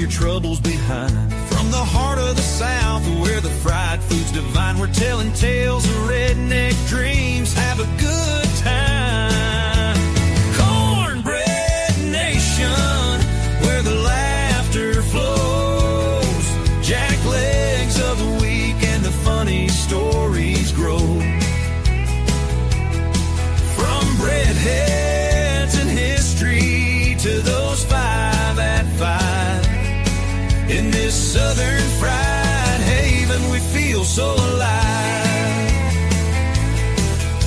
your troubles behind. From the heart of the South, where the fried food's divine, we're telling tales of redneck dreams. Have a good time. Cornbread Nation, where the laughter flows. Jack legs of the week and the funny stories grow. From breadheads and history to those 5 at 5. In this southern fried haven, we feel so alive.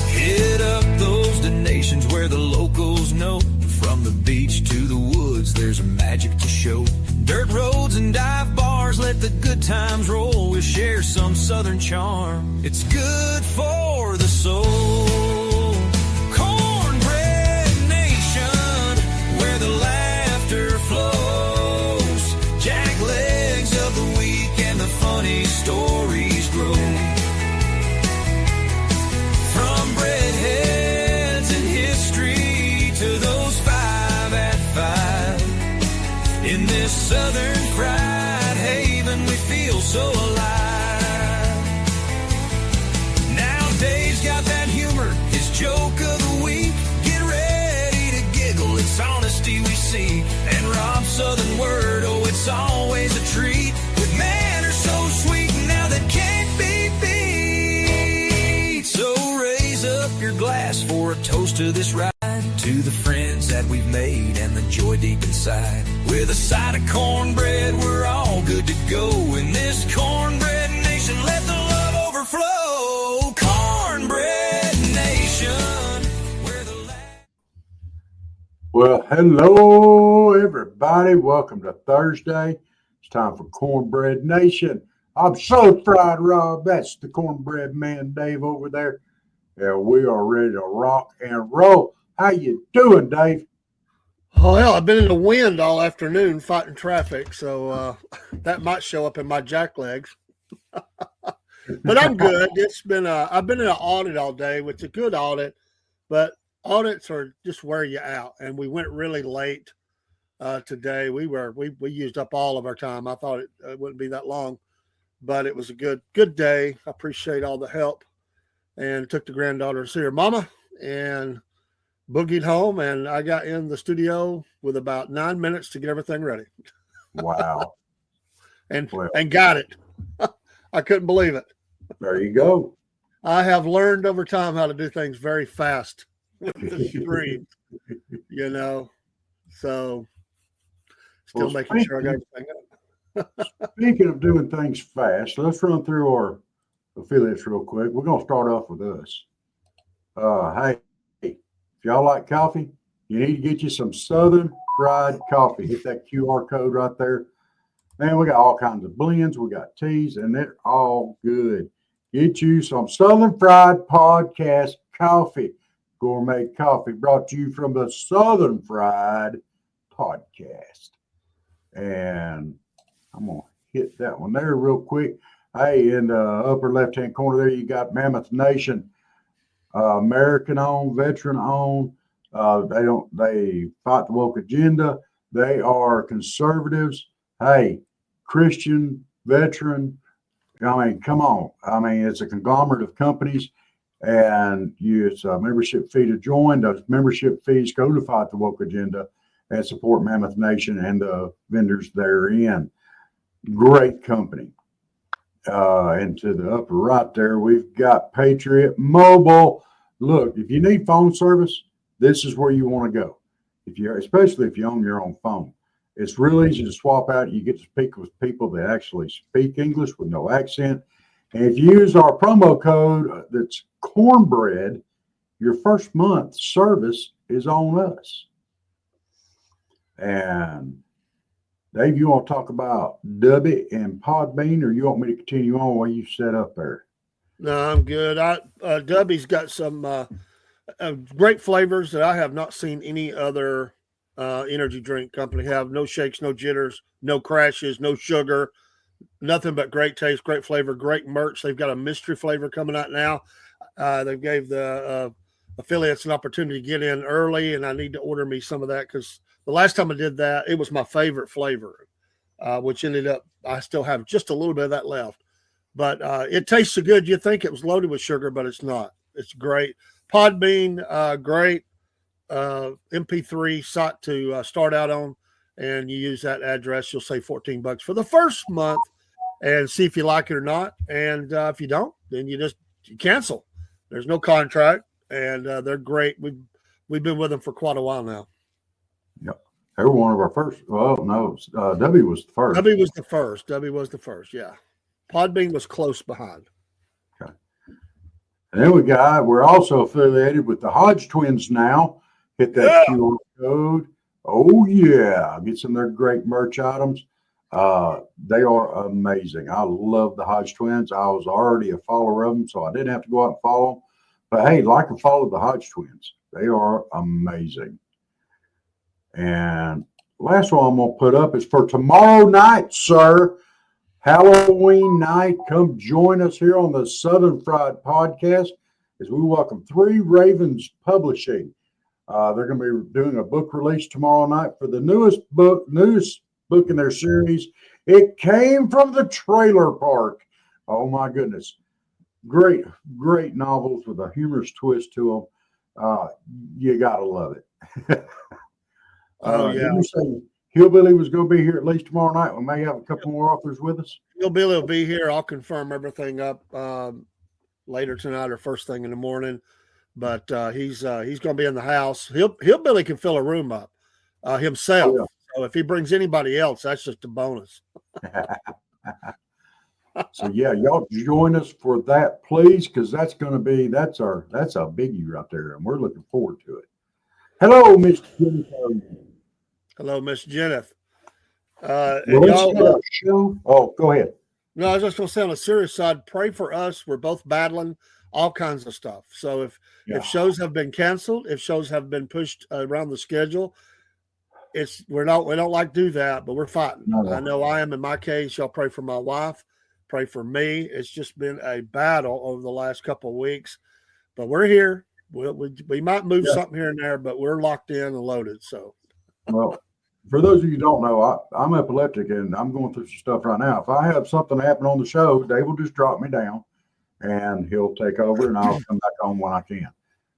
Hit up those donations where the locals know. From the beach to the woods, there's a magic to show. Dirt roads and dive bars, let the good times roll. We'll share some southern charm. It's good for the soul. Cornbread Nation, where the laughter flows. Jack legs of the week and the funny stories grow. From breadheads and history to those 5 at 5. In this southern fried haven, we feel so alive. Now Dave's got that humor, his joke of the week. Get ready to giggle, it's honesty we seek. And Rob's southern word, oh, it's always a treat. With manners so sweet, now that can't be beat. So raise up your glass for a toast to this ride. To the friends that we've made and the joy deep inside. With a side of cornbread, we're all good to go. In this Cornbread Nation, let the love overflow. Cornbread Nation, where the Well, hello, everybody. Welcome to Thursday. It's time for Cornbread Nation. I'm Southern Fried Rob. That's the Cornbread Man, Dave, over there. Yeah, we are ready to rock and roll. How you doing, Dave? Oh, hell, I've been in the wind all afternoon fighting traffic, so that might show up in my jack legs. But I'm good. I've been in an audit all day, which is a good audit, but audits are just wear you out. And we went really late today. We used up all of our time. I thought it wouldn't be that long, but it was a good day. I appreciate all the help, and took the granddaughter to see her mama and boogied home, and I got in the studio with about 9 minutes to get everything ready. Wow. and got it. I couldn't believe it. There you go. I have learned over time how to do things very fast with the stream, so still making sure I got everything up. Speaking of doing things fast, let's run through our affiliates real quick. We're going to start off with us. Hey, if y'all like coffee, you need to get you some Southern Fried Coffee. Hit that QR code right there. Man, we got all kinds of blends. We got teas, and they're all good. Get you some Southern Fried Podcast Coffee. Gourmet coffee brought to you from the Southern Fried Podcast. And I'm going to hit that one there real quick. Hey, in the upper left-hand corner there, you got Mammoth Nation. American-owned, veteran-owned. They fight the woke agenda. They are conservatives. Hey, Christian, veteran. I mean, come on. I mean, it's a conglomerate of companies, and it's a membership fee to join. Those membership fees go to fight the woke agenda and support Mammoth Nation and the vendors therein. Great company. And to the upper right there, we've got Patriot Mobile. Look, if you need phone service, this is where you want to go. Especially if you own your own phone, it's real easy to swap out. You get to speak with people that actually speak English with no accent. And if you use our promo code that's Cornbread, your first month service is on us. And Dave, you want to talk about Dubby and Podbean, or you want me to continue on while you set up there? No, I'm good. Dubby's got some great flavors that I have not seen any other energy drink company have. No shakes, no jitters, no crashes, no sugar, nothing but great taste, great flavor, great merch. They've got a mystery flavor coming out now. They gave the affiliates an opportunity to get in early, and I need to order me some of that because the last time I did that, it was my favorite flavor. which ended up, I still have just a little bit of that left. But it tastes so good, you think it was loaded with sugar, but it's not. It's great. Podbean, great. MP3 site to start out on, and you use that address, you'll save $14 for the first month and see if you like it or not. And if you don't, then you cancel. There's no contract, and they're great. We've been with them for quite a while now. Yep. They were one of our first. Well, no, W was the first. W was the first. Yeah. Podbean was close behind. Okay. And then we're also affiliated with the Hodge twins now. Hit that QR code. Oh yeah. Get some of their great merch items. They are amazing. I love the Hodge twins. I was already a follower of them, so I didn't have to go out and follow them. But hey, like and follow the Hodge twins. They are amazing. And last one I'm going to put up is for tomorrow night, sir. Halloween night. Come join us here on the Southern Fried Podcast as we welcome Three Ravens Publishing. They're going to be doing a book release tomorrow night for the newest book in their series. It Came from the Trailer Park. Oh my goodness. Great novels with a humorous twist to them. You got to love it. Yeah. Did you say Hillbilly was going to be here at least tomorrow night? We may have a couple more authors with us. Hillbilly will be here. I'll confirm everything up later tonight or first thing in the morning. But he's going to be in the house. Hillbilly can fill a room up himself. Oh, yeah. So if he brings anybody else, that's just a bonus. So yeah, y'all join us for that, please, because that's a biggie right there, and we're looking forward to it. Hello, Miss Jennifer. Hello, Miss Jennifer. Show. Oh, go ahead. No, I was just going to say on a serious side, pray for us. We're both battling all kinds of stuff. So if shows have been canceled, if shows have been pushed around the schedule, we don't like to do that, but we're fighting. No. I know I am in my case. Y'all pray for my wife, pray for me. It's just been a battle over the last couple of weeks, but we're here. We might move something here and there, but we're locked in and loaded. So, well, for those of you who don't know, I'm epileptic and I'm going through some stuff right now. If I have something happen on the show, Dave will just drop me down and he'll take over and I'll come back on when I can.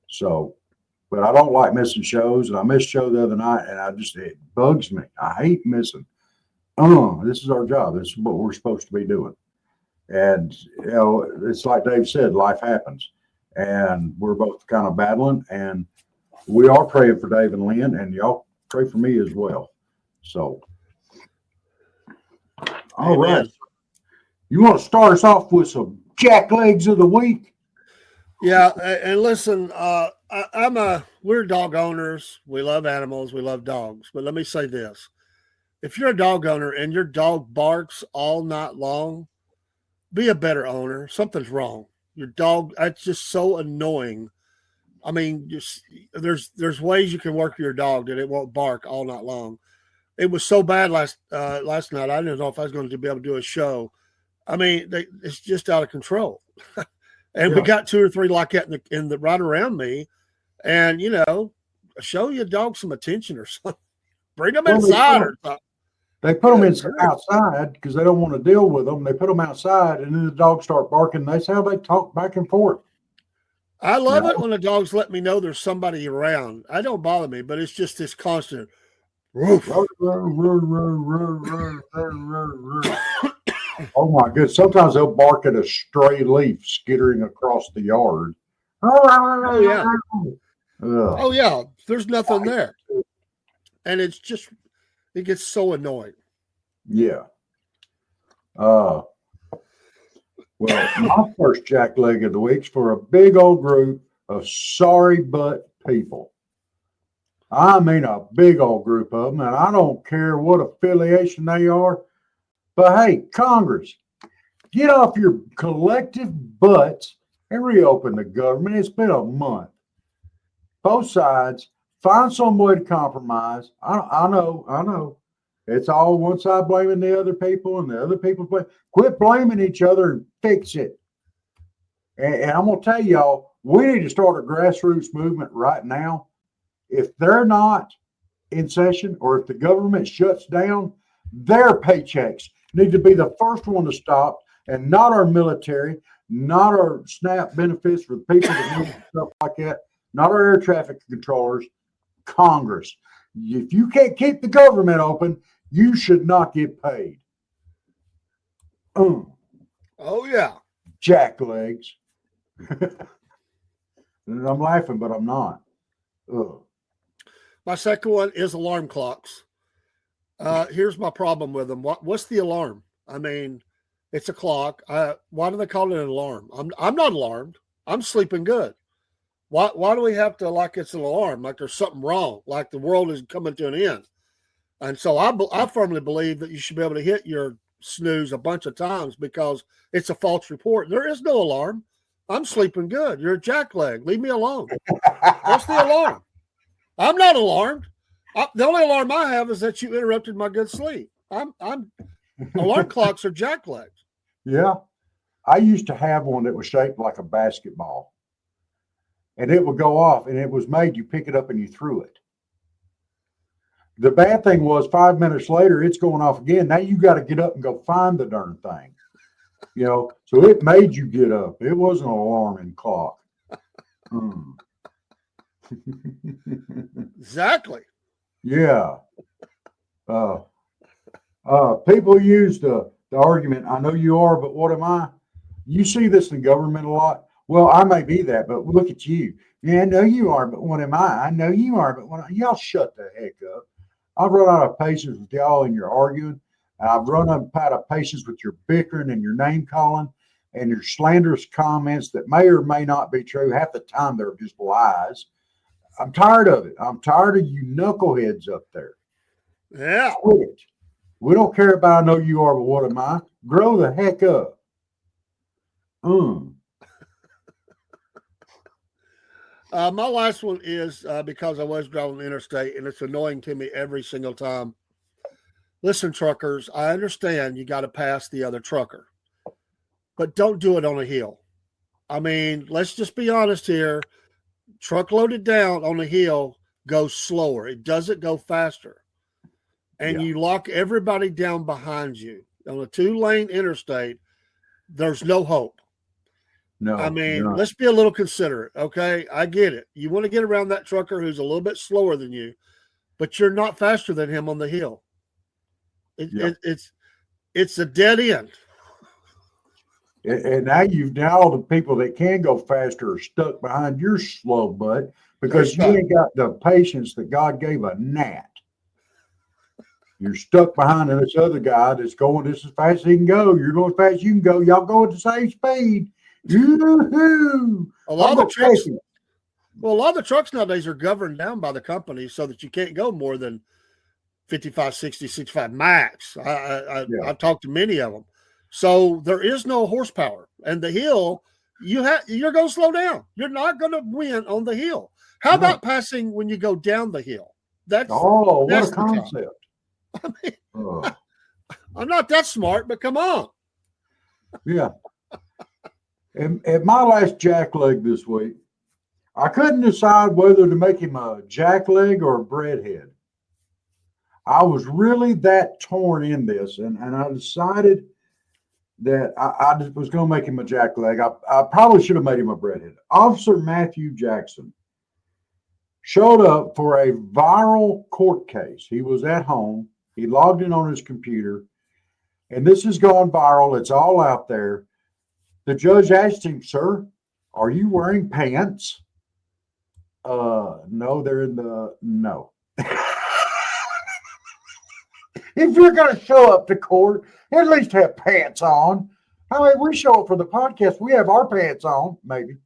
So, but I don't like missing shows, and I missed a show the other night, and it bugs me. I hate missing. This is our job. This is what we're supposed to be doing. And, it's like Dave said, life happens. And we're both kind of battling, and we are praying for Dave and Lynn, and y'all pray for me as well. So, all right. You want to start us off with some jacklegs of the week? Yeah, and listen, we're dog owners. We love animals. We love dogs. But let me say this. If you're a dog owner and your dog barks all night long, be a better owner. Something's wrong. Your dog, that's just so annoying. I mean, there's ways you can work your dog that it won't bark all night long. It was so bad last night. I didn't know if I was going to be able to do a show. I mean, it's just out of control. And we got two or three like that in the right around me. And, show your dog some attention or something. Bring them inside or something. They put them outside because they don't want to deal with them. They put them outside, and then the dogs start barking. That's how they talk back and forth. I love it when the dogs let me know there's somebody around. I don't bother me, but it's just this constant. Oh my goodness! Sometimes they'll bark at a stray leaf skittering across the yard. Oh yeah. Oh yeah. There's nothing there, and it gets so annoying. Yeah. Well, my first jackleg of the week's for a big old group of sorry butt people. I mean, a big old group of them, and I don't care what affiliation they are. But hey, Congress, get off your collective butts and reopen the government. It's been a month. Both sides, find some way to compromise. I know. It's all one side blaming the other people and the other people blame. Quit blaming each other and fix it. And I'm going to tell y'all, we need to start a grassroots movement right now. If they're not in session or if the government shuts down, Their paychecks need to be the first one to stop, and not our military, not our SNAP benefits for the people that need stuff like that, not our air traffic controllers, Congress. If you can't keep the government open, you should not get paid. Oh, yeah. Jacklegs. I'm laughing, but I'm not. Ugh. My second one is alarm clocks. Here's my problem with them. What's the alarm? I mean, it's a clock. Why do they call it an alarm? I'm not alarmed. I'm sleeping good. Why do we have to, like it's an alarm, like there's something wrong, like the world is coming to an end? And so I firmly believe that you should be able to hit your snooze a bunch of times because it's a false report. There is no alarm. I'm sleeping good. You're a jackleg. Leave me alone. What's the alarm? I'm not alarmed. The only alarm I have is that you interrupted my good sleep. Alarm clocks are jacklegs. Yeah. I used to have one that was shaped like a basketball. And it would go off, and it was made, you pick it up and you threw it. The bad thing was 5 minutes later, it's going off again. Now you got to get up and go find the darn thing. You know, so it made you get up. It wasn't an alarming clock. Exactly. Yeah. People use the argument, I know you are, but what am I? You see this in government a lot. Well, I may be that, but look at you. Yeah, I know you are, but what am I? I know you are, but what? Y'all shut the heck up. I've run out of patience with y'all and you're arguing. I've run out of patience with your bickering and your name calling and your slanderous comments that may or may not be true. Half the time they're just lies. I'm tired of it. I'm tired of you knuckleheads up there. Yeah. Quit it. We don't care about I know you are, but what am I? Grow the heck up. My last one is because I was driving the interstate, and it's annoying to me every single time. Listen, truckers, I understand you got to pass the other trucker, but don't do it on a hill. I mean, let's just be honest here. Truck loaded down on a hill goes slower. It doesn't go faster. And you lock everybody down behind you. On a 2-lane interstate, there's no hope. No, I mean, let's be a little considerate, okay? I get it. You want to get around that trucker who's a little bit slower than you, but you're not faster than him on the hill. It's a dead end. And now all the people that can go faster are stuck behind your slow butt because you ain't got the patience that God gave a gnat. You're stuck behind this other guy that's going just as fast as he can go. You're going as fast as you can go. Y'all go at the same speed. Yoo-hoo. A lot of the trucks nowadays are governed down by the company so that you can't go more than 55, 60, 65 max. I've talked to many of them. So there is no horsepower. And the hill, you're going to slow down. You're not going to win on the hill. How about passing when you go down the hill? What a concept. I mean, I'm not that smart, but come on. Yeah. At my last jackleg this week, I couldn't decide whether to make him a jackleg or a breadhead. I was really that torn in this, and I decided that I was going to make him a jackleg. I probably should have made him a breadhead. Officer Matthew Jackson showed up for a viral court case. He was at home. He logged in on his computer, and this has gone viral. It's all out there. The judge asked him, "Sir, are you wearing pants?" No, they're in the no. If you're going to show up to court, at least have pants on. I mean, we show up for the podcast. We have our pants on, maybe,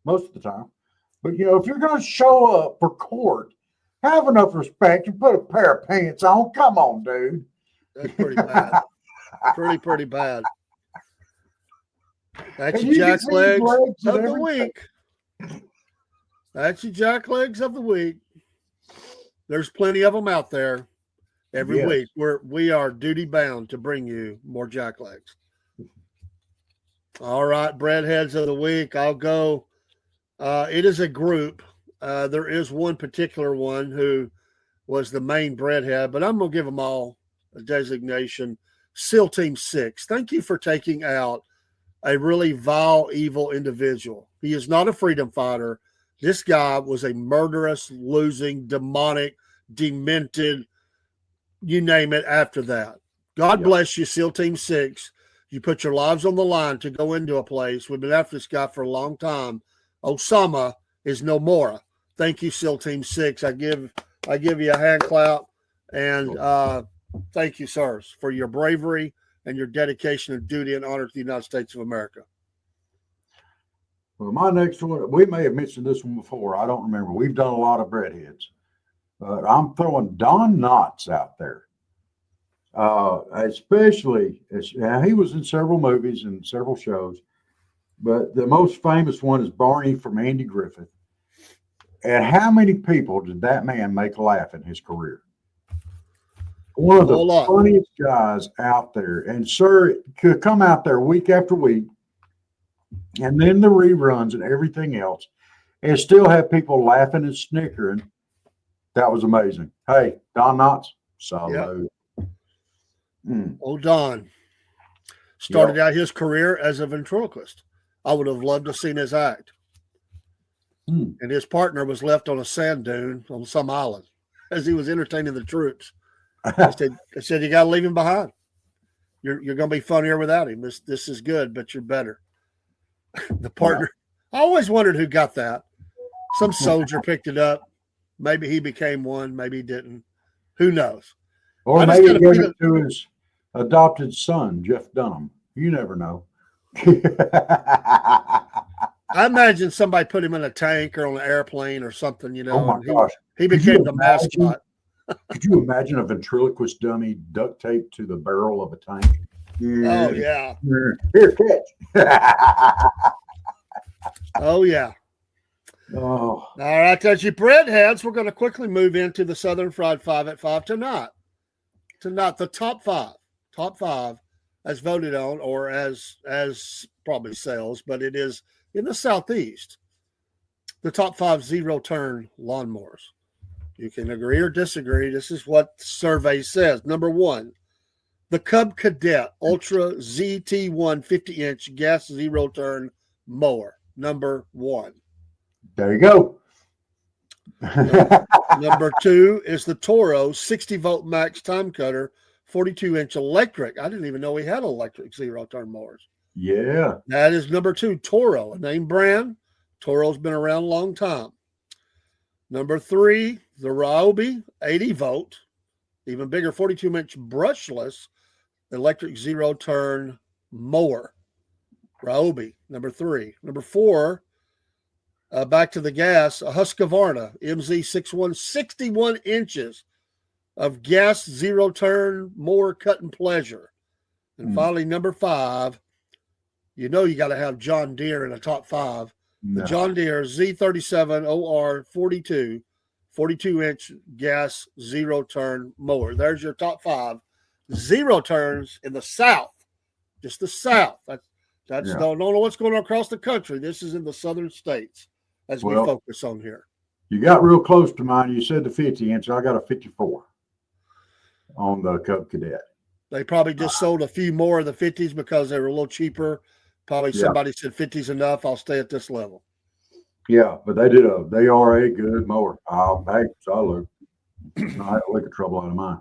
most of the time. But, if you're going to show up for court, have enough respect and put a pair of pants on. Come on, dude. That's pretty bad. pretty bad. That's your jack legs of the week. That's your jack legs of the week. There's plenty of them out there. Every week, we are duty bound to bring you more jack legs. All right, breadheads of the week. I'll go. It is a group. There is one particular one who was the main breadhead, but I'm gonna give them all designation, SEAL Team 6. Thank you for taking out a really vile, evil individual. He is not a freedom fighter. This guy was a murderous, losing, demonic, demented, you name it after that. God bless you, SEAL Team 6. You put your lives on the line to go into a place. We've been after this guy for a long time. Osama is no more. Thank you, SEAL Team 6. I give you a hand clap, and thank you, sirs, for your bravery and your dedication and duty and honor to the United States of America. Well, my next one, we may have mentioned this one before. I don't remember. We've done a lot of breadheads. I'm throwing Don Knotts out there. Especially, he was in several movies and several shows, but the most famous one is Barney from Andy Griffith. And how many people did that man make laugh in his career? One of the funniest guys out there. And sir, could come out there week after week, and then the reruns and everything else, and still have people laughing and snickering. That was amazing. Hey, Don Knotts, salute. Yep. Old Don started out his career as a ventriloquist. I would have loved to have seen his act. And his partner was left on a sand dune on some island as he was entertaining the troops. I said, you got to leave him behind. You're going to be funnier without him. This is good, but you're better. The partner. I always wondered who got that. Some soldier picked it up. Maybe he became one. Maybe he didn't. Who knows? Or maybe he gave it to his adopted son, Jeff Dunham. You never know. I imagine somebody put him in a tank or on an airplane or something, you know. Oh my gosh. He became the mascot. Could you imagine a ventriloquist dummy duct taped to the barrel of a tank? Oh, yeah. Here, catch. Oh, yeah. Oh. All right, that's your breadheads. We're going to quickly move into the Southern Fried 5 at 5 tonight. Tonight, the top five as voted on, or as probably sales, but it is in the Southeast. The top 5 zero-turn lawnmowers. You can agree or disagree. This is what the survey says. Number 1, the Cub Cadet Ultra ZT1 50-inch gas zero-turn mower. Number 1. There you go. Number 2 is the Toro 60-volt max time cutter 42-inch electric. I didn't even know we had electric zero-turn mowers. Yeah. That is number 2, Toro, a name brand. Toro's been around a long time. Number 3, the Ryobi 80-volt, even bigger 42-inch brushless electric zero-turn mower. Ryobi, number 3. Number 4, back to the gas, a Husqvarna MZ61 61 inches of gas zero-turn mower cut and pleasure. And finally, number 5, you know you got to have John Deere in the top 5. The John Deere Z37 OR 42, 42-inch gas zero-turn mower. There's your top 5 zero turns in the South. Just the South. That's don't know what's going on across the country. This is in the southern states as we focus on here. You got real close to mine. You said the 50-inch. I got a 54 on the Cub Cadet. They probably just sold a few more of the 50s because they were a little cheaper. Probably somebody said 50's enough. I'll stay at this level. Yeah, but they are a good mower. Hey, salute. I had a lick of trouble out of mine.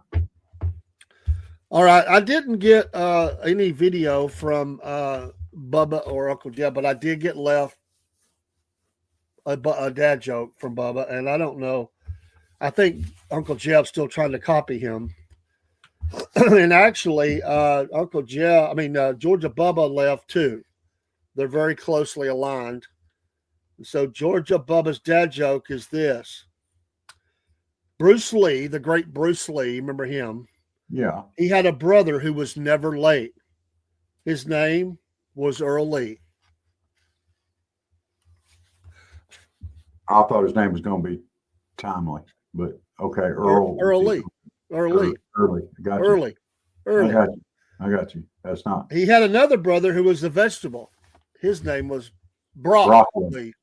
All right. I didn't get any video from Bubba or Uncle Jeb, but I did get left a dad joke from Bubba, and I don't know. I think Uncle Jeb's still trying to copy him. And actually, Georgia Bubba left too. They're very closely aligned. So Georgia Bubba's dad joke is this. Bruce Lee, the great Bruce Lee, remember him? Yeah. He had a brother who was never late. His name was Earl Lee. I thought his name was going to be timely, but okay. Earl Lee. Early. Got you. Early. I got you. That's not. He had another brother who was a vegetable. His name was Broccoli.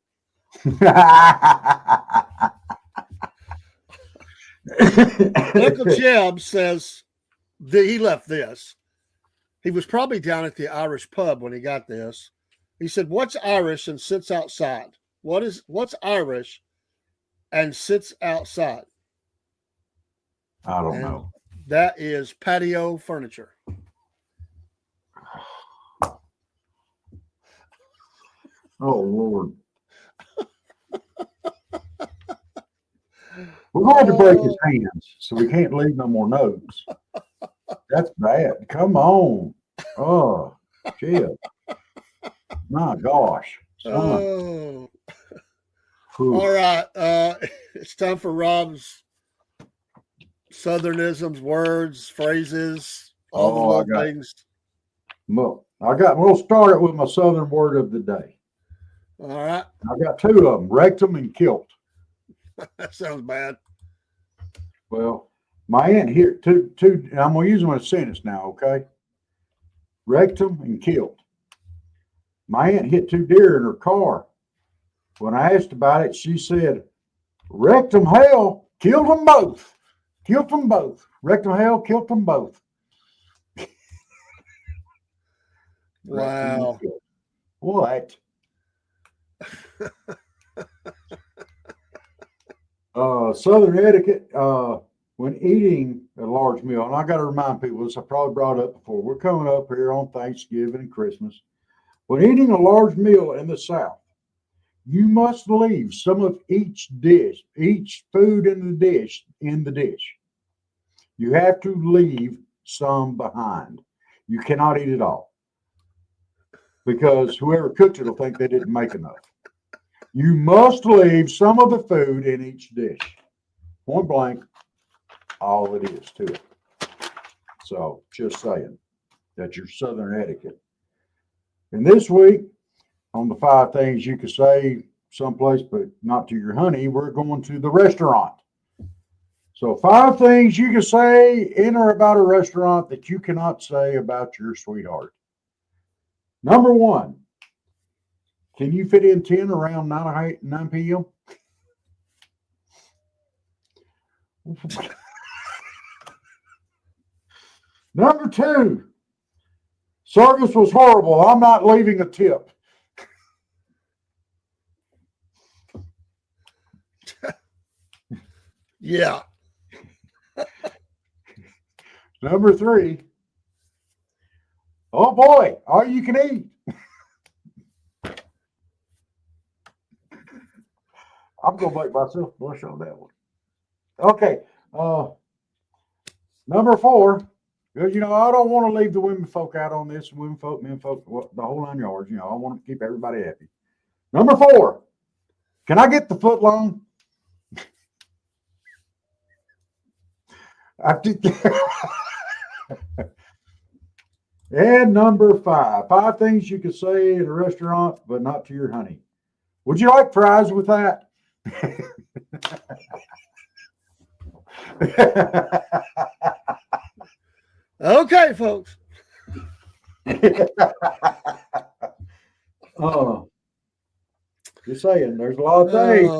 Uncle Jeb says, he left this. He was probably down at the Irish pub when he got this. He said, "What's Irish and sits outside? What's Irish and sits outside?" I don't know. That is patio furniture. Oh, Lord. We're going to break his hands, so we can't leave no more notes. That's bad. Come on. Oh, chill. My gosh. Oh. All right. It's time for Rob's Southernisms, words, phrases, all the little things. Well, we'll start it with my Southern word of the day. All right. I got two of them, rectum and kilt. That sounds bad. Well, my aunt here, two, and I'm going to use them in a sentence now, okay? Rectum and kilt. My aunt hit two deer in her car. When I asked about it, she said, rectum hell, killed them both. Killed them both. Rectum hell, killed them both. Wow. What? Southern etiquette when eating a large meal, and I got to remind people this, I probably brought it up before. We're coming up here on Thanksgiving and Christmas. When eating a large meal in the South, you must leave some of each food in the dish. You have to leave some behind. You cannot eat it all because whoever cooked it will think they didn't make enough. You must leave some of the food in each dish. Point blank, all it is to it. So just saying, that's your Southern etiquette. And this week, on the 5 things you could say someplace but not to your honey, we're going to the restaurant. So 5 things you can say in or about a restaurant that you cannot say about your sweetheart. Number 1, can you fit in 10 around 9 p.m.? Number 2, service was horrible. I'm not leaving a tip. Yeah. Number 3, oh boy, all you can eat. I'm going to make myself blush on that one. Okay. Number 4, because, I don't want to leave the women folk out on this, women folk, men folk, the whole 9 yards. I want to keep everybody happy. Number 4, can I get the foot long? And number 5 things you can say in a restaurant, but not to your honey. Would you like fries with that? Okay, folks. Just saying, there's a lot of things.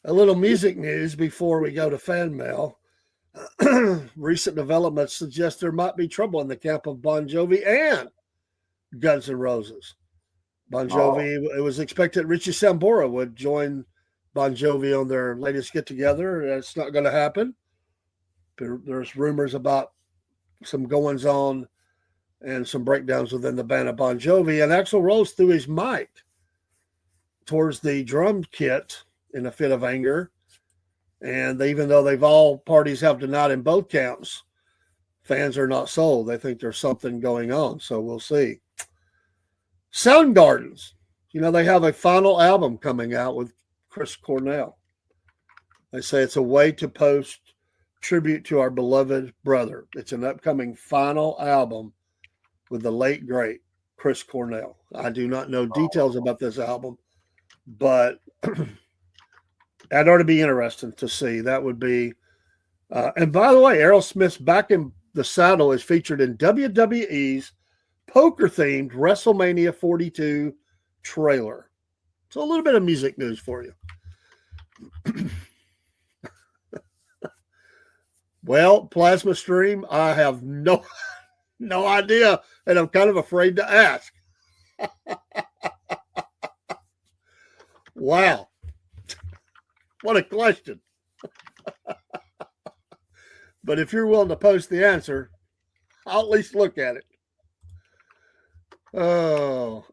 A little music news before we go to fan mail. Recent developments suggest there might be trouble in the camp of Bon Jovi and Guns N' Roses. Bon Jovi, It was expected Richie Sambora would join Bon Jovi on their latest get-together. That's not going to happen. There's rumors about some goings-on and some breakdowns within the band of Bon Jovi. And Axl Rose threw his mic towards the drum kit in a fit of anger. And even though parties have denied in both counts, fans are not sold. They think there's something going on. So we'll see. Soundgardens. They have a final album coming out with Chris Cornell. They say it's a way to post tribute to our beloved brother. It's an upcoming final album with the late, great Chris Cornell. I do not know details about this album, but that ought to be interesting to see. That would be, and by the way, Aerosmith's Back in the Saddle is featured in WWE's poker-themed WrestleMania 42 trailer. So a little bit of music news for you. Well, plasma stream, I have no idea, and I'm kind of afraid to ask. Wow. What a question. But if you're willing to post the answer, I'll at least look at it. Oh.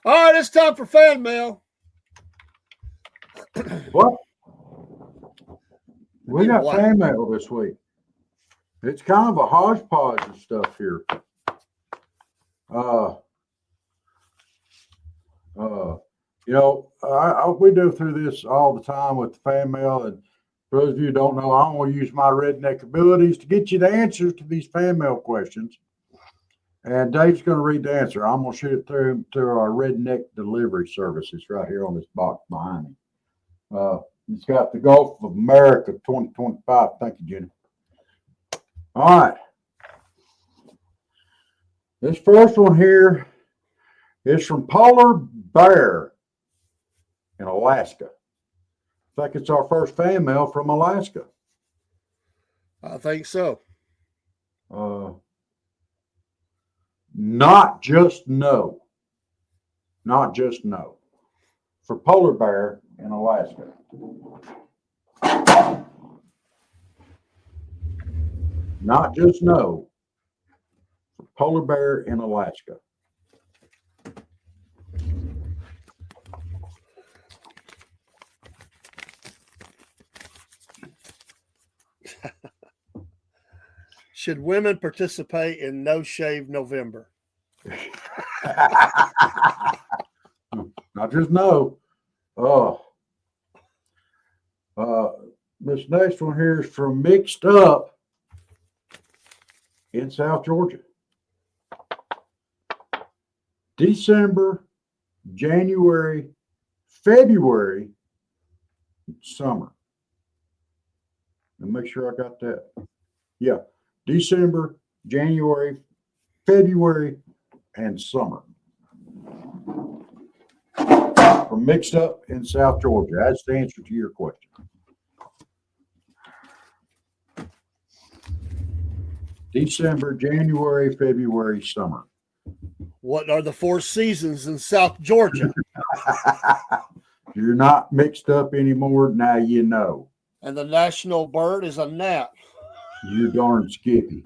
All right, it's time for fan mail. What? We got What? fan mail this week. It's kind of a hodgepodge of stuff here. We do through this all the time with the fan mail. And for those of you who don't know, I'm going to use my redneck abilities to get you the answers to these fan mail questions. And Dave's going to read the answer. I'm going to shoot it through our redneck delivery service. It's right here on this box behind me. It's got the Gulf of America 2025. Thank you, Jenny. All right. This first one here is from Polar Bear in Alaska. I think it's our first fan mail from Alaska. I think so. Not just no. Not just no. For Polar Bear in Alaska. Not just no. For Polar Bear in Alaska. Should women participate in No Shave November? Not just no. This next one here is from Mixed Up in South Georgia. December, January, February, summer. And make sure I got that. Yeah. December, January, February, and summer. From Mixed Up in South Georgia. That's the answer to your question. December, January, February, summer. What are the 4 seasons in South Georgia? You're not mixed up anymore. Now you know. And the national bird is a gnat. You darn skippy.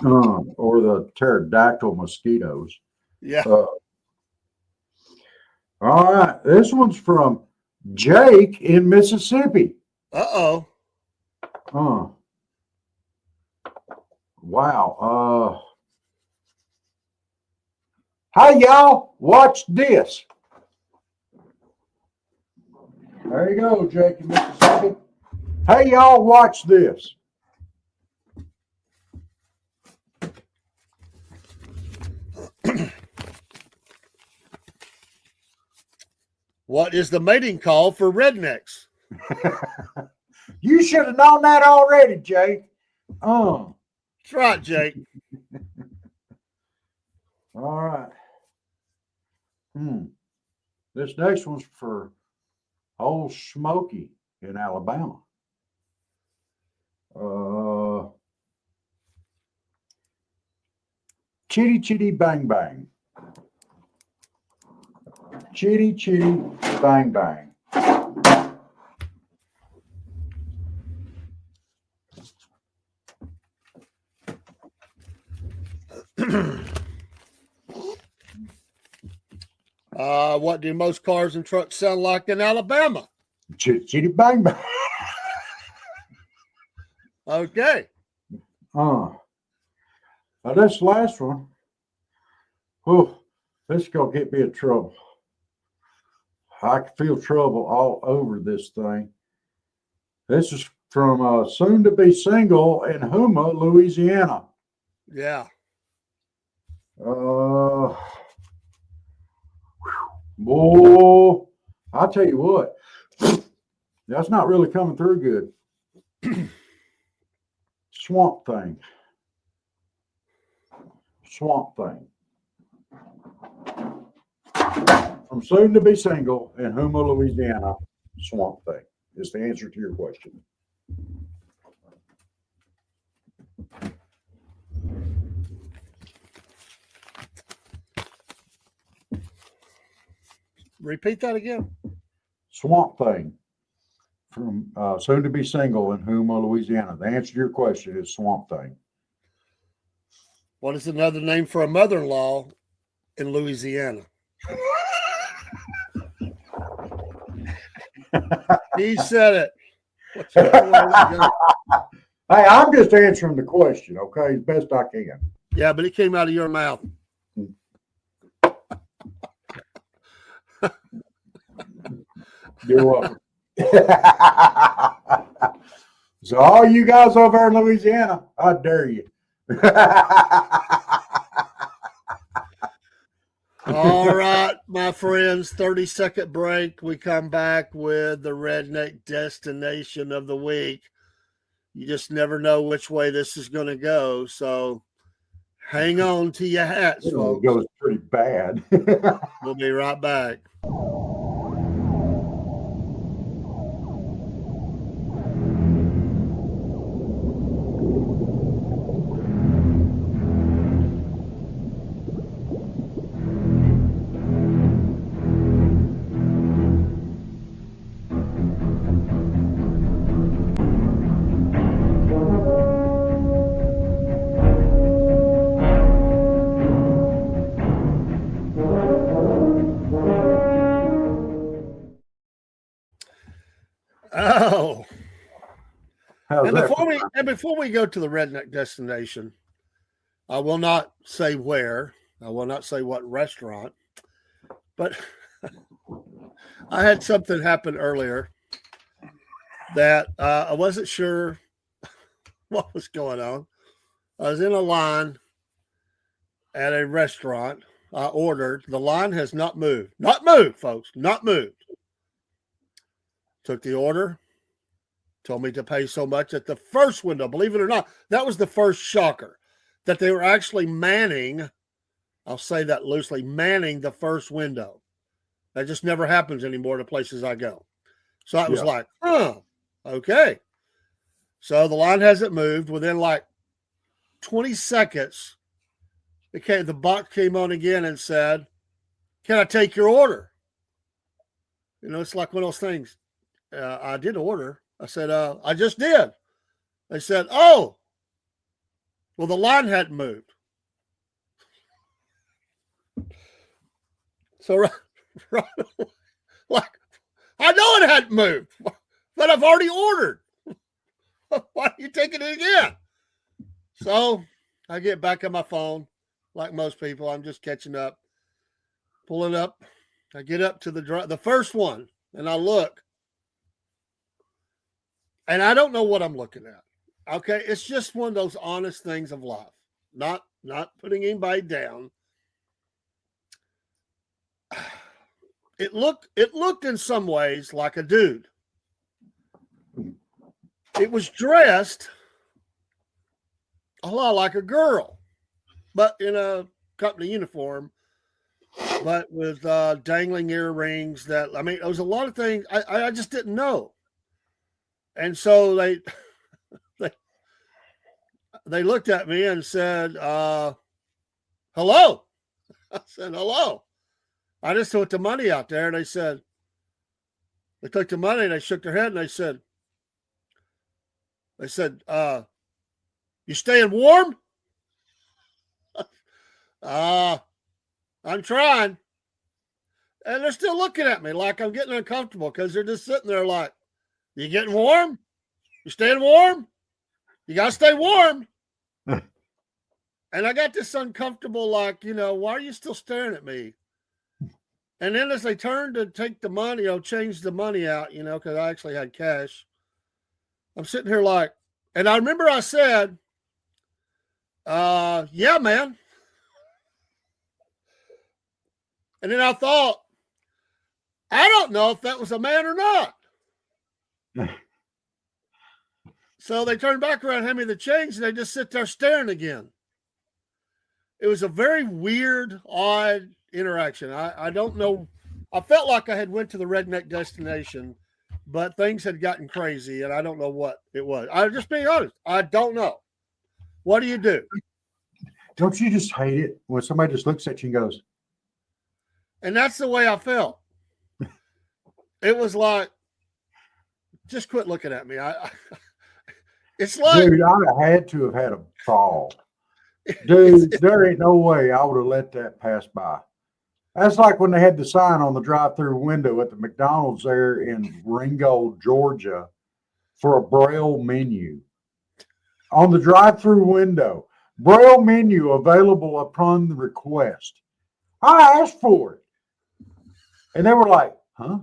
Or the pterodactyl mosquitoes. Yeah. All right. This one's from Jake in Mississippi. Uh-oh. Wow. Hey, y'all, watch this. There you go, Jake in Mississippi. Hey, y'all, watch this. What is the mating call for rednecks? You should have known that already, Jake. That's right, Jake. All right. This next one's for Old Smoky in Alabama. Chitty chitty bang bang. Chitty chitty bang bang. What do most cars and trucks sound like in Alabama? Chitty chitty bang bang. Okay. Now this last one, this is going to get me in trouble. I can feel trouble all over this thing. This is from soon to be single in Houma, Louisiana. Yeah. Boy, I'll tell you what, that's not really coming through good. Swamp Thing. Swamp Thing. From soon to be single in Houma, Louisiana, Swamp Thing is the answer to your question. Repeat that again. Swamp Thing from Soon to Be Single in Houma, Louisiana. The answer to your question is Swamp Thing. What is another name for a mother-in-law in Louisiana? He said it. Hey, I'm just answering the question, okay, as best I can. Yeah, but it came out of your mouth. You're welcome. So all you guys over there in Louisiana, I dare you. All right, my friends, 30-second break. We come back with the redneck destination of the week. You just never know which way this is going to go. So hang on to your hats, folks. It goes pretty bad. We'll be right back. Oh, and before we go to the redneck destination, I will not say where. I will not say what restaurant, but I had something happen earlier that I wasn't sure what was going on. I was in a line at a restaurant. I ordered. The line has not moved. Not moved, folks. Not moved. Took the order. Told me to pay so much at the first window. Believe it or not, that was the first shocker. That they were actually manning, I'll say that loosely, manning the first window. That just never happens anymore to places I go. So I was like, okay. So the line hasn't moved. Within like 20 seconds, the box came on again and said, "Can I take your order?" You know, it's like one of those things. I did order. I said, I just did. They said, "Oh, well, the line hadn't moved." So, right, like, I know it hadn't moved, but I've already ordered. Why are you taking it again? So I get back on my phone, like most people. I'm just catching up, pulling up. I get up to the first one, and I look. And I don't know what I'm looking at. Okay, it's just one of those honest things of life. Not putting anybody down. It looked in some ways like a dude. It was dressed a lot like a girl, but in a company uniform, but with dangling earrings. There was a lot of things I just didn't know. And so they looked at me and said, "Hello." I said, "Hello." I just took the money out there, and they took the money, and they shook their head, and they said, "You staying warm?" I'm trying. And they're still looking at me like I'm getting uncomfortable because they're just sitting there like, "You getting warm? You staying warm? You got to stay warm." And I got this uncomfortable, like, why are you still staring at me? And then as they turned to take the money, change the money out, because I actually had cash. I'm sitting here like, and I remember I said, "Yeah, man." And then I thought, I don't know if that was a man or not. So they turned back around, hand me the change, and they just sit there staring again. It was a very weird, odd interaction. I don't know. I felt like I had went to the redneck destination but things had gotten crazy, and I don't know what it was. I'm just being honest. I don't know. What do you do? Don't you just hate it when somebody just looks at you and goes, And that's the way I felt. It was like, just quit looking at me. It's like, dude, I'd have had to have had a fall. Dude, there ain't no way I would have let that pass by. That's like when they had the sign on the drive-through window at the McDonald's there in Ringgold, Georgia, for a Braille menu. On the drive-through window, Braille menu available upon the request. I asked for it. And they were like, huh?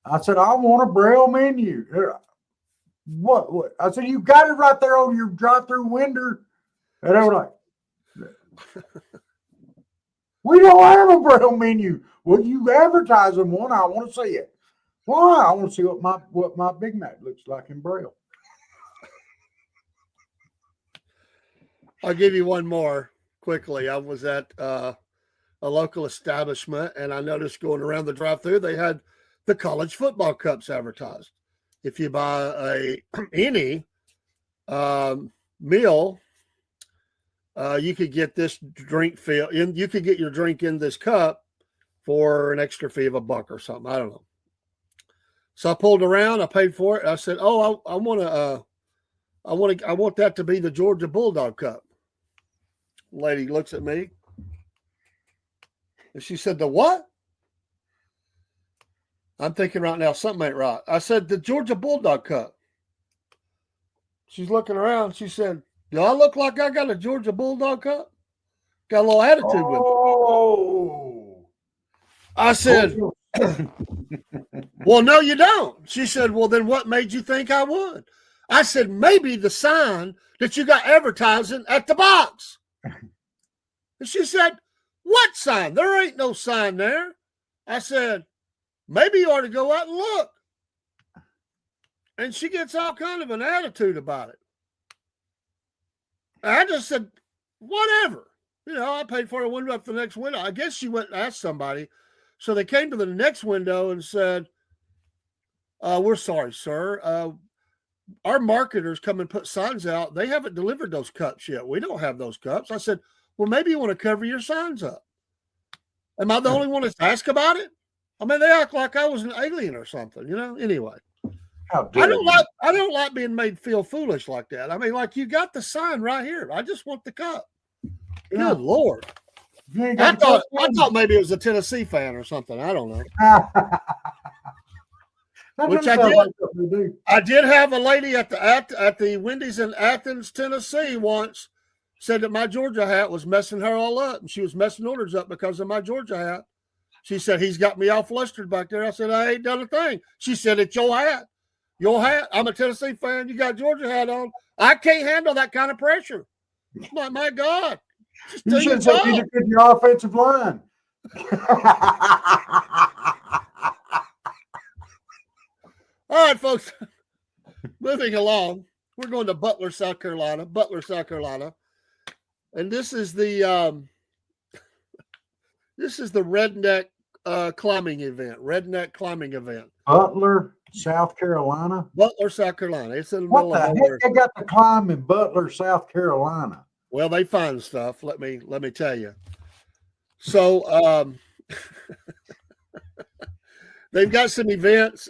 I said, I want a Braille menu. What? I said, you got it right there on your drive-through window. And they were like, we don't have a Braille menu. Well, you advertise them one. I want to see it. Why? I want to see what my Big Mac looks like in Braille. I'll give you one more quickly. I was at a local establishment, and I noticed going around the drive-thru, they had the college football cups advertised. If you buy any meal, you could get this drink you could get your drink in this cup for an extra fee of $1 or something. I don't know. So I pulled around, I paid for it. I said, "Oh, I want that to be the Georgia Bulldog cup." Lady looks at me, and she said, "The what?" I'm thinking right now something ain't right. I said, "The Georgia Bulldog cup." She's looking around. She said, "Do I look like I got a Georgia Bulldog cup? Got a little attitude with me." Oh. I said, "Well, no, you don't." She said, "Well, then what made you think I would?" I said, "Maybe the sign that you got advertising at the box." And she said, "What sign? There ain't no sign there." I said, "Maybe you ought to go out and look." And she gets all kind of an attitude about it. And I just said, whatever. You know, I paid for it. I went up to the next window. I guess she went and asked somebody. So they came to the next window and said, "We're sorry, sir. Our marketers come and put signs out. They haven't delivered those cups yet. We don't have those cups." I said, "Well, maybe you want to cover your signs up." Am I the only one that's asked about it? I mean, they act like I was an alien or something, you know? Anyway, I don't like being made feel foolish like that. I mean, like, you got the sign right here. I just want the cup. Yeah. Good Lord. I thought maybe it was a Tennessee fan or something. I don't know. Which I did. I did have a lady at the Wendy's in Athens, Tennessee once said that my Georgia hat was messing her all up, and she was messing orders up because of my Georgia hat. She said, "He's got me all flustered back there." I said, "I ain't done a thing." She said, "It's your hat. Your hat. I'm a Tennessee fan. You got Georgia hat on. I can't handle that kind of pressure." I'm like, my God. You should have said you did your offensive line. All right, folks. Moving along. We're going to Butler, South Carolina. And this is the redneck climbing event. Butler, South Carolina. It's in the What middle the of heck nowhere. they got to climb in Butler, South Carolina? Well, they find stuff. Let me tell you. So they've got some events.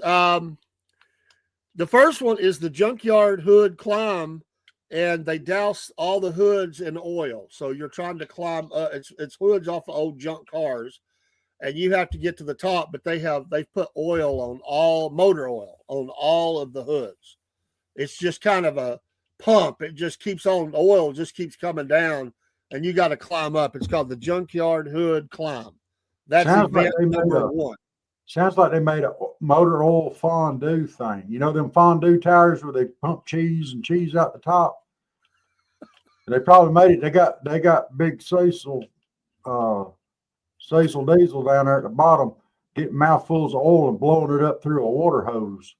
The first one is the Junkyard Hood Climb, and they douse all the hoods in oil. So you're trying to climb. It's hoods off of old junk cars, and you have to get to the top. But they've put motor oil on all of the hoods. It's just kind of a pump. It just keeps on. The oil just keeps coming down, and you got to climb up. It's called the Junkyard Hood Climb. That's event number one. Sounds like they made a motor oil fondue thing. You know them fondue tires where they pump cheese out the top? They probably made it. They got big Cecil diesel down there at the bottom, getting mouthfuls of oil and blowing it up through a water hose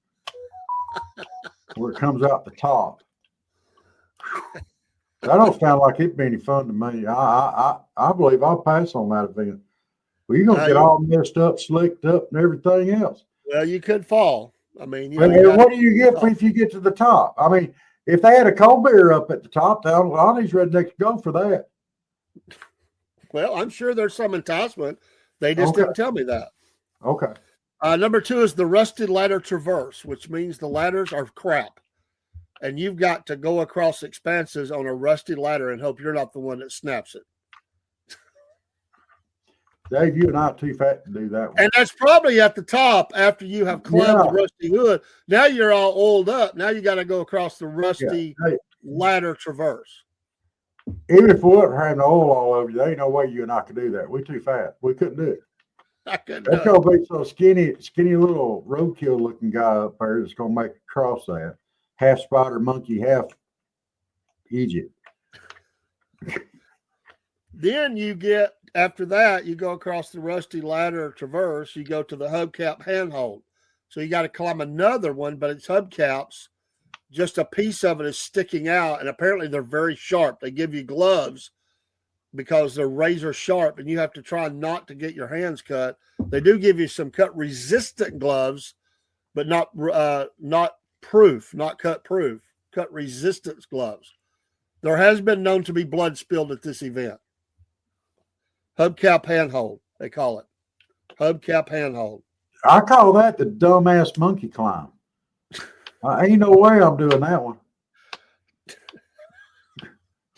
where it comes out the top. That don't sound like it'd be any fun to me. I believe I'll pass on that event. Well, you're going to get all messed up, slicked up, and everything else. Well, you could fall. I mean, you know, And what do you get if you get to the top? I mean, if they had a cold beer up at the top, all these rednecks go for that. Well, I'm sure there's some enticement. They just Okay. didn't tell me that. Okay. Number 2 is the rusted ladder traverse, which means the ladders are crap. And you've got to go across expanses on a rusty ladder and hope you're not the one that snaps it. Dave, you and I are too fat to do that one. And that's probably at the top after you have climbed the rusty hood. Now you're all oiled up. Now you got to go across the rusty ladder traverse. Even if we weren't having oil all over you, there ain't no way you and I could do that. We're too fat. We couldn't do it. I couldn't. That's gonna be so skinny little roadkill looking guy up there that's gonna make it cross that. Half spider monkey, half Egypt. Then you get, after that, you go across the rusty ladder traverse, you go to the hubcap handhold. So you got to climb another one, but it's hubcaps. Just a piece of it is sticking out, and apparently they're very sharp. They give you gloves because they're razor sharp, and you have to try not to get your hands cut. They do give you some cut-resistant gloves, but not proof, not cut-proof, cut-resistance gloves. There has been known to be blood spilled at this event. Hubcap handhold, they call it. Hubcap handhold. I call that the dumbass monkey climb. Ain't no way I'm doing that one.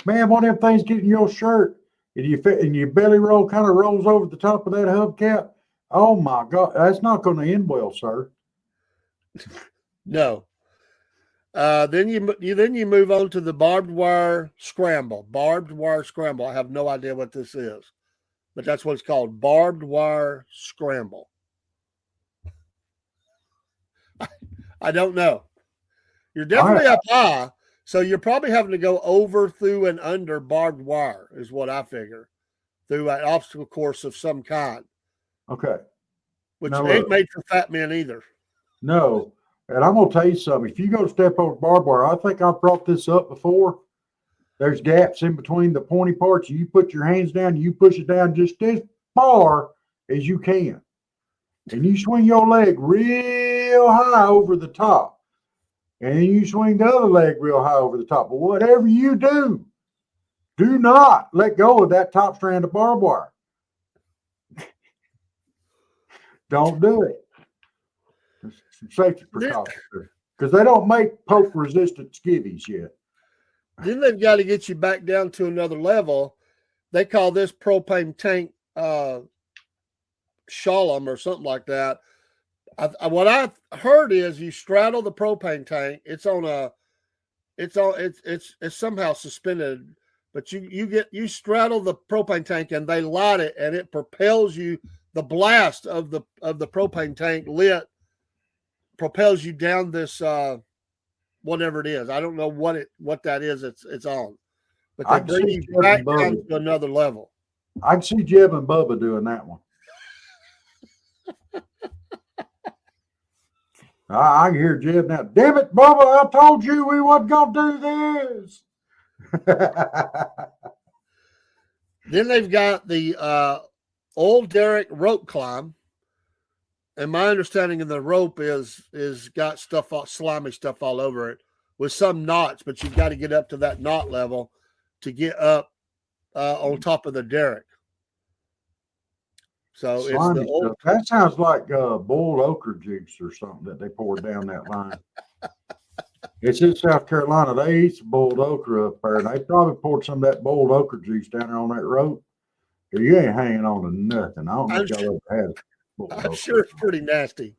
Man, one of them things get in your shirt and your belly roll kind of rolls over the top of that hubcap. Oh my God, that's not going to end well, sir. No. Then you move on to the barbed wire scramble. Barbed wire scramble. I have no idea what this is, but that's what it's called. Barbed wire scramble. I don't know. You're definitely up high, so you're probably having to go over, through, and under barbed wire is what I figure, through an obstacle course of some kind. Okay. Which ain't made for fat men either. No. And I'm going to tell you something. If you go step over barbed wire, I think I've brought this up before. There's gaps in between the pointy parts. You put your hands down, you push it down just as far as you can. And you swing your leg real high over the top. And then you swing the other leg real high over the top. But whatever you do, do not let go of that top strand of barbed wire. Don't do it. There's some safety precautions because they don't make poke-resistant skivvies yet. Then they've got to get you back down to another level. They call this propane tank shalom or something like that. What I've heard is you straddle the propane tank. It's somehow suspended, but you straddle the propane tank and they light it and it propels you. The blast of the propane tank lit propels you down this whatever it is. I don't know what that is. It's on, but they bring you back down to another level. I can see Jeb and Bubba doing that one. I can hear Jeb now. Damn it, Bubba! I told you we wasn't gonna do this. Then they've got the old derrick rope climb, and my understanding of the rope is got slimy stuff all over it with some knots, but you've got to get up to that knot level to get up on top of the derrick. So slimy it's the old. That sounds like boiled okra juice or something that they poured down that line. It's in South Carolina. They eat some boiled okra up there, and they probably poured some of that boiled okra juice down there on that rope. You ain't hanging on to nothing. I don't think y'all ever had it. I'm sure it's pretty nasty.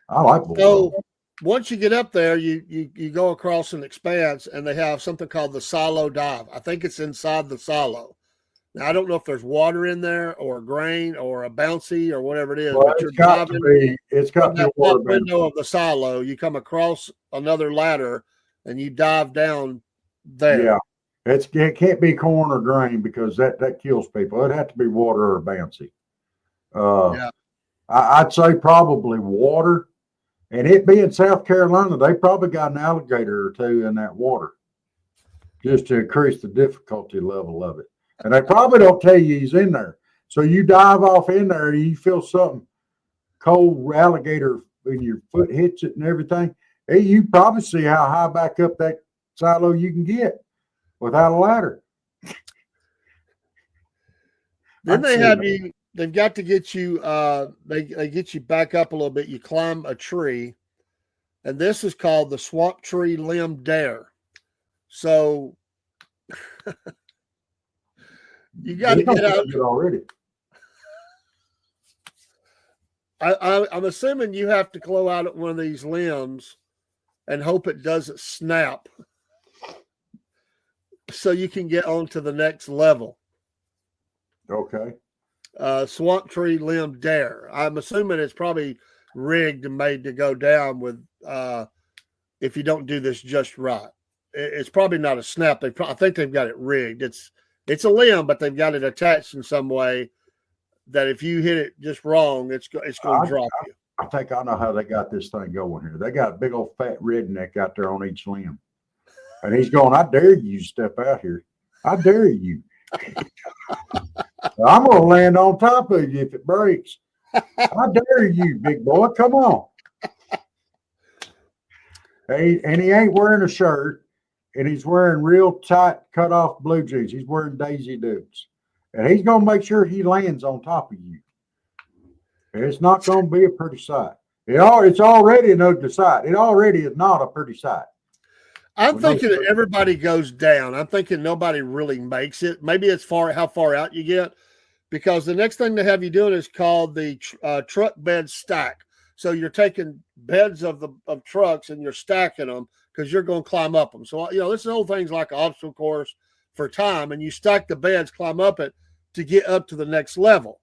I like boiled okra. Once you get up there, you go across an expanse, and they have something called the silo dive. I think it's inside the silo. Now, I don't know if there's water in there or a grain or a bouncy or whatever it is, but you're diving. It's got the water window of the silo. You come across another ladder and you dive down there. Yeah. It can't be corn or grain because that kills people. It'd have to be water or bouncy. Yeah. I'd say probably water. And it being South Carolina, they probably got an alligator or two in that water just to increase the difficulty level of it. And they probably don't tell you he's in there. So you dive off in there and you feel something cold alligator when your foot hits it and everything, hey, you probably see how high back up that silo you can get without a ladder. Then I'd they say have that. you. They've got to get you. They get you back up a little bit. You climb a tree, and this is called the swamp tree limb dare. So you got to This don't get feel out. good already. I'm assuming you have to blow out at one of these limbs and hope it doesn't snap, so you can get on to the next level. Okay. Swamp tree limb dare. I'm assuming it's probably rigged and made to go down with if you don't do this just right. It's probably not a snap. I think they've got it rigged. It's a limb, but they've got it attached in some way that if you hit it just wrong, it's going to drop you. I think I know how they got this thing going here. They got a big old fat redneck out there on each limb. And he's going, I dare you to step out here. I dare you. I'm going to land on top of you if it breaks. I dare you, big boy. Come on. Hey, and he ain't wearing a shirt, and he's wearing real tight cut off blue jeans. He's wearing Daisy Dukes. And he's going to make sure he lands on top of you. And it's not going to be a pretty sight. It's already an ugly sight. It already is not a pretty sight. I'm thinking that everybody goes down. I'm thinking nobody really makes it. Maybe it's how far out you get, because the next thing they have you doing is called the truck bed stack. So you're taking beds of trucks and you're stacking them because you're going to climb up them. So, this is whole thing's like an obstacle course for time, and you stack the beds, climb up it to get up to the next level.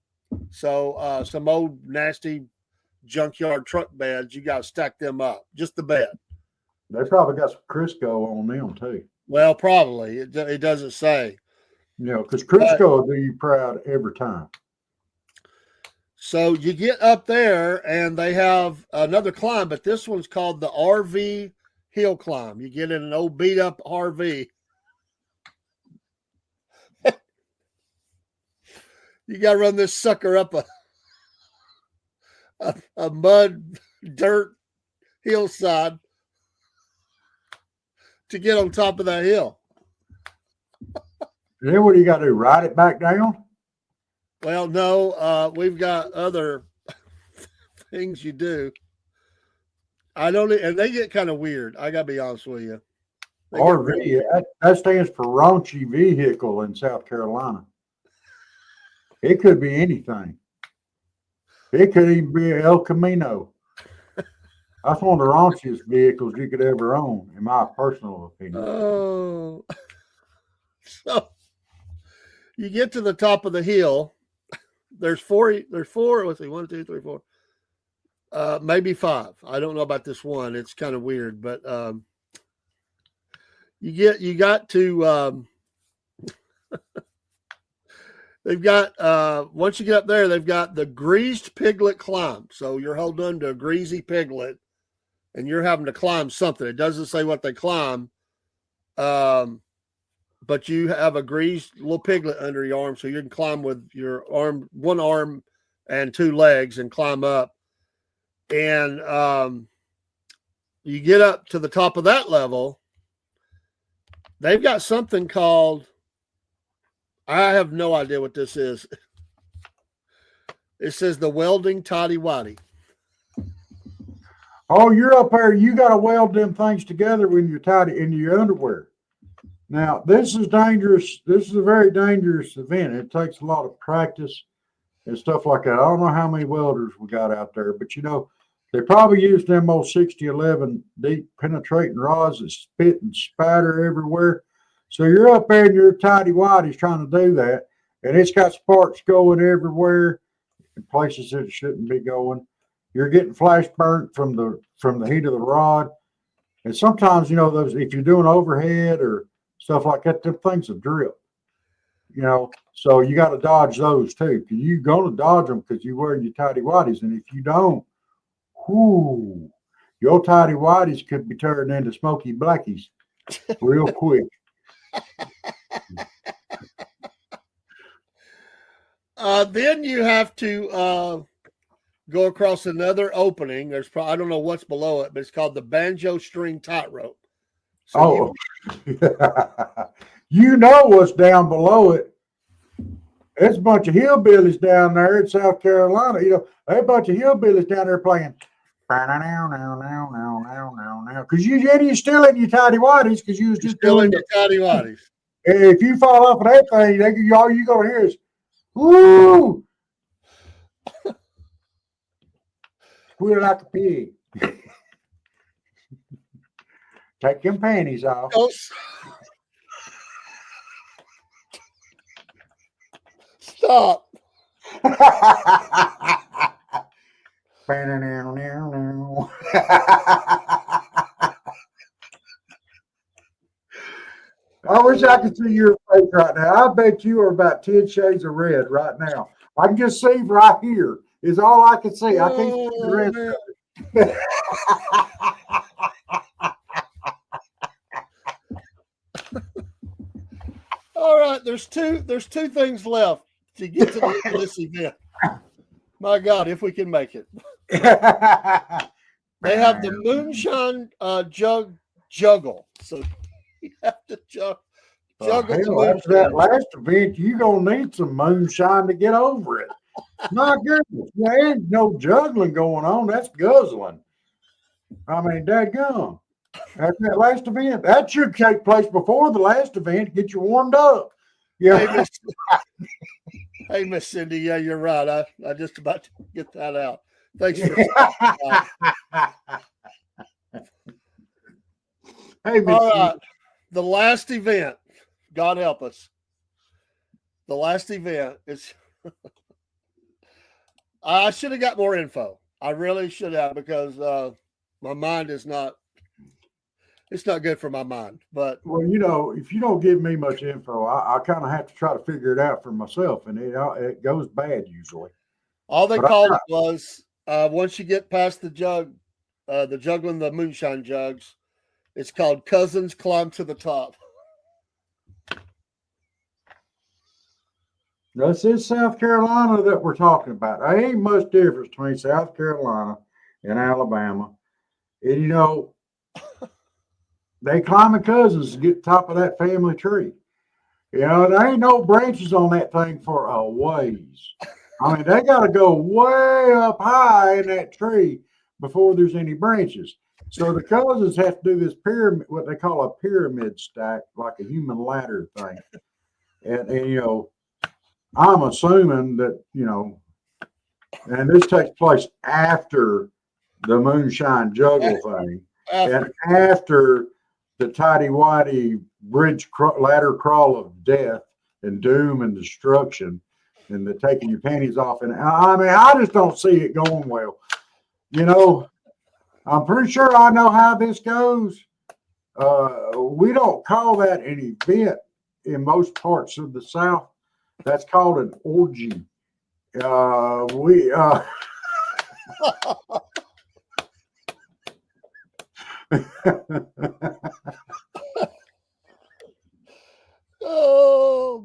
So some old nasty junkyard truck beds, you got to stack them up, just the bed. They probably got some Crisco on them too. Well, probably. It doesn't say. Because Crisco will do you proud every time. So you get up there and they have another climb, but this one's called the RV hill climb. You get in an old beat up RV. You got to run this sucker up a mud, dirt hillside to get on top of that hill. And then what do you got to do? Ride it back down? Well, no, we've got other things you do. And they get kind of weird. I got to be honest with you. RV, that stands for raunchy vehicle in South Carolina. It could be anything. It could even be an El Camino. That's one of the raunchiest vehicles you could ever own, in my personal opinion. Oh. So you get to the top of the hill. There's four. Let's see, 1, 2, 3, 4. Maybe 5. I don't know about this one. It's kind of weird, but you got to they've got once you get up there, they've got the greased piglet climb. So you're holding on to a greasy piglet and you're having to climb something. It doesn't say what they climb. But you have a greased little piglet under your arm, so you can climb with your arm, one arm and 2 legs, and climb up. And you get up to the top of that level. They've got something called, I have no idea what this is. It says the welding toddy waddy. Oh, you're up there. You got to weld them things together when you're tied in your underwear. Now, this is dangerous. This is a very dangerous event. It takes a lot of practice and stuff like that. I don't know how many welders we got out there, but they probably used them old 6011 deep penetrating rods that spit and spatter everywhere. So you're up there and your tidy waddy's trying to do that, and it's got sparks going everywhere in places that it shouldn't be going. You're getting flash burnt from the heat of the rod, and sometimes those, if you're doing overhead or stuff like that, them things will drip. So you got to dodge those too. You're going to dodge them because you wear your tidy waddies, and if you don't, your tidy waddies could be turned into smoky blackies real quick. Then you have to go across another opening. There's probably, I don't know what's below it, but it's called the banjo string tightrope. So you know what's down below it. There's a bunch of hillbillies down there in South Carolina. You know, there's a bunch of hillbillies down there playing. Because you're still in your tidy whities because you was just still doing in your tidy whities. If you fall off of that thing, all you gonna hear is woo, squeal like a pig. Take them panties off. Oh, stop. I wish I could see your face right now. I bet you are about 10 shades of red right now. I can just see right here. Is all I can see. I can't see the rest of it. All right, there's two things left to get to the end of this event. My God, if we can make it. They have the moonshine juggle. So you have to juggle the after that last event, you're going to need some moonshine to get over it. My goodness, there ain't no juggling going on. That's guzzling. I mean, dadgum. After that last event, that should take place before the last event. Get you warmed up. Yeah. Hey, Miss Cindy. Yeah, you're right. I just about to get that out. Thanks for. Hey, Miss all right. Cindy. The last event. God help us. The last event is. I should have got more info. I really should have because my mind is not. It's not good for my mind. But well, you know, if you don't give me much info, I kind of have to try to figure it out for myself, and it goes bad usually. All they called it was once you get past the juggling the moonshine jugs, it's called Cousins Climb to the Top. This is South Carolina that we're talking about. There ain't much difference between South Carolina and Alabama. And, you know, they climbing cousins to get to the top of that family tree. You know, there ain't no branches on that thing for a ways. I mean, they got to go way up high in that tree before there's any branches. So the cousins have to do this pyramid, what they call a pyramid stack, like a human ladder thing. And you know, I'm assuming that, you know, and this takes place after the moonshine juggle thing and after the tidy-whitey bridge ladder crawl of death and doom and destruction and the taking your panties off. And I mean, I just don't see it going well. You know, I'm pretty sure I know how this goes. We don't call that an event in most parts of the South. That's called an orgy. Oh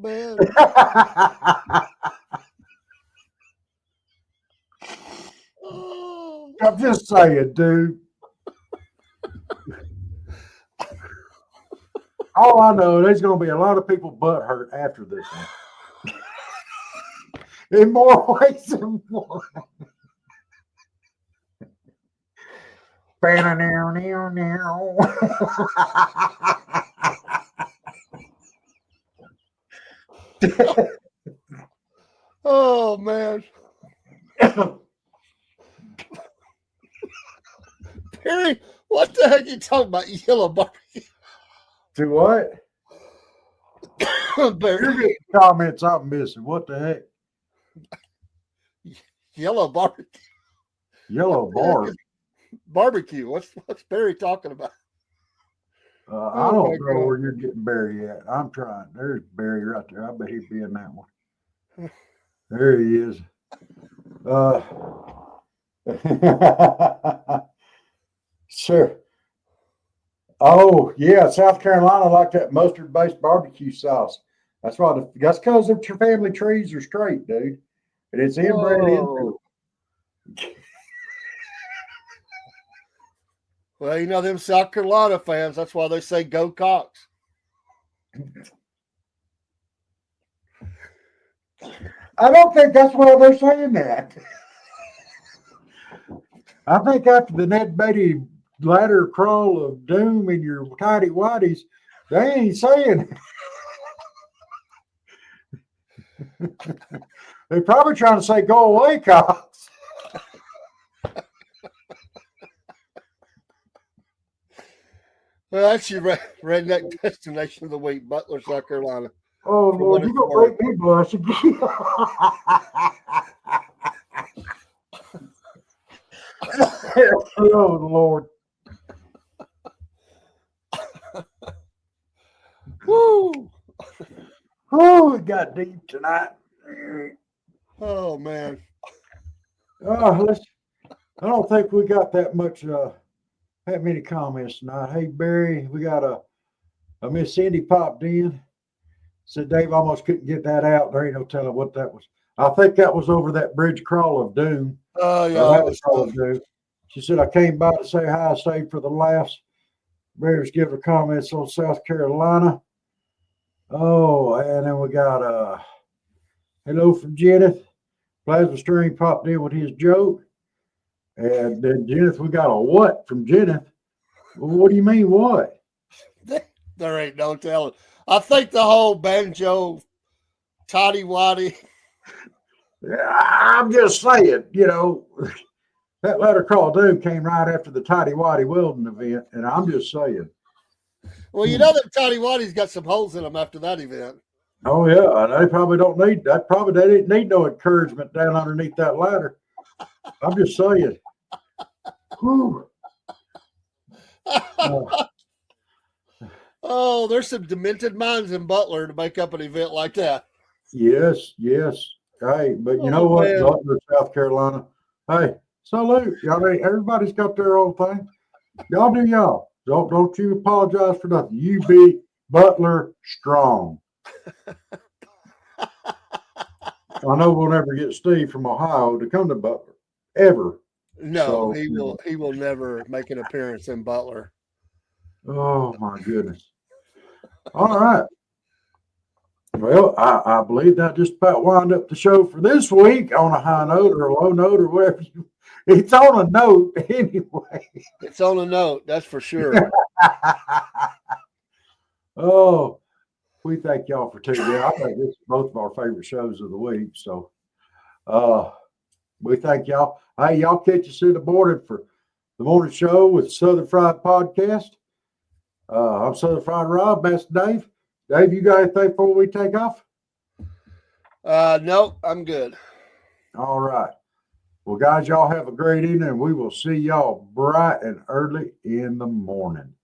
man. I'm just saying, dude. All I know, there's going to be a lot of people butt hurt after this one. In more ways than one. Oh man. Perry, what the heck are you talking about? Yellow barbecue. To what? You're getting comments I'm missing. What the heck? Yellow barbecue. Yellow bar. Barbecue. What's Barry talking about? I don't know where you're getting Barry at. I'm trying. There's Barry right there. I bet he'd be in that one. There he is. Sure. Oh yeah, South Carolina like that mustard-based barbecue sauce. That's why. That's because your family trees are straight, dude, and it's inbred into. Well, you know them South Carolina fans. That's why they say "Go Cox." I don't think that's why they're saying that. I think after the Ned Beatty ladder crawl of doom in your tidy whities, they ain't saying it. They're probably trying to say, "Go away, Cox." Well, that's your redneck destination of the week, Butler, South Carolina. Oh, For Lord, what you're it's going to worth. make me blush again. Oh, Lord. Woo! Oh, it got deep tonight. Oh man. Oh, I don't think we got that many comments tonight. Hey, Barry, we got a Miss Cindy popped in. Said Dave almost couldn't get that out. There ain't no telling what that was. I think that was over that bridge crawl of doom. Oh yeah, that was crawl tough. of doom. She said, I came by to say hi, I stayed for the laughs. Barry was giving her comments on South Carolina. Oh, and then we got hello from Jenneth. Plasma String popped in with his joke. And then Jenneth, we got a what from Jenneth? Well, what do you mean what? There ain't no telling. I think the whole banjo, toddy waddy. I'm just saying, that letter call doom came right after the Tidy Waddy Weldon event, and I'm just saying. Well, you know that toddy waddy's got some holes in them after that event. Oh yeah, they probably don't need that. Probably they didn't need no encouragement down underneath that ladder. I'm just saying. Whew. Oh, there's some demented minds in Butler to make up an event like that. Yes. Hey, but you know what? Man. Butler, South Carolina. Hey, salute. I mean, everybody's got their own thing. Y'all do y'all. Don't you apologize for nothing. You be Butler strong. I know we'll never get Steve from Ohio to come to Butler ever. No, So, he will never make an appearance in Butler. Oh my goodness. All right. Well, I believe that just about wind up the show for this week on a high note or a low note or whatever. It's on a note anyway. It's on a note, that's for sure. Oh, we thank y'all for tuning in. I think this is both of our favorite shows of the week. So we thank y'all. Hey, y'all catch us in the morning for the morning show with Southern Fried Podcast. I'm Southern Fried Rob, Master Dave. Dave, you got anything before we take off? Nope, I'm good. All right. Well, guys, y'all have a great evening, and we will see y'all bright and early in the morning.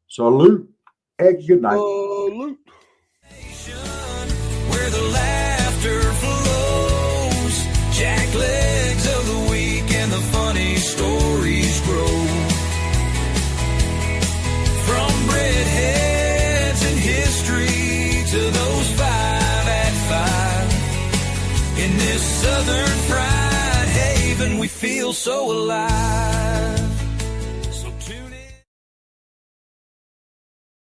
Salute and good night. Salute. Where the laughter flows, jack legs of the week and the funny stories grow. From redheads in history to those 5 at 5, in this southern fried haven we feel so alive.